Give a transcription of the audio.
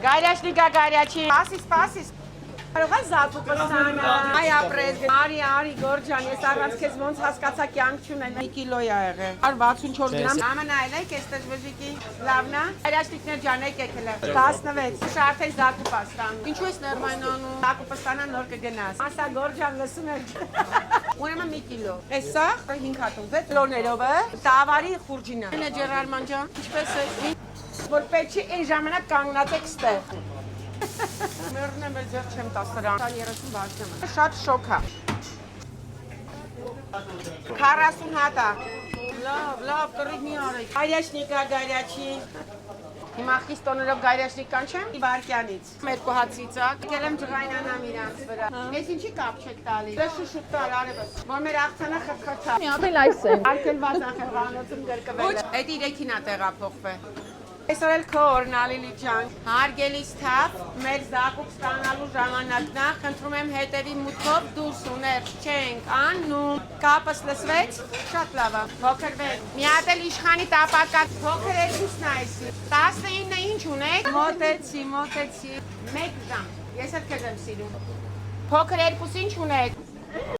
Գայրաշնիկա գայրաչի։ Սպասի։ Կարող ես զատուկը ստանալ։ Այ ապրես։ Արի Գորջան, ես առանց քեզ ոնց հասկացա կյանք չունեն։ 1 կիլո է եղել։ 164 գրամ։ Ամանայել եք էստեղ վեժիկի։ Լավնա։ Գայրաշնիկներ ջան եկել է։ 16։ Շարթես զատուկա ստանում։ Ինչու ես ներմայնանում։ Զատուկը ստանա նոր կգնաս։ Ասա Գորջան լսում եք։ Ուրեմն 1 կիլո։ Էսա 5 հատում 6 կիլոներով է։ Տավարի խուրջինը։ Էլե Ջերարման ջան, ինչպես է։ Որ պետք չի այն ժամանակ կանգնած եք ստեղ։ Մերն եմ ձեր չեմ տա սրան 30 բաժնում է շատ շոկ է 40 հատա լավ կռիվ մի արեք գայրաշնիկա գայրաչի հիմա խիստոներով գայրաշնիկ կանչեմ Իվարկյանից երկու հատ ծիծակ եկել եմ ջղայնանամ իրանց վրա ես ինչի կապ չեք տալի դե շուշուտ տալ արևս որ մեր աղցանը խրխրթա մի ապել այս է արկելված ախեղանոցում գրկվել է այդ 3-ին է տեղափոխվել Այսօր էլ քո օրն Ալիլի ջան, հարգելիս թափ, մեր զակուկ ստանալու ժամանակն է, խնդրում եմ հետևի մուտքով դուրս ուներ չենք անում, կապս լսվեց, շատ լավ է, փոքրվեք, մի հատ էլ իշխանի տապակած, փոքր երկուսն է այսի, 19-ը ինչ ունեք, մոտեցի, 1 ժամ, ես էլ քեզ եմ սիրում, փոքր երկուս ինչ ունեք,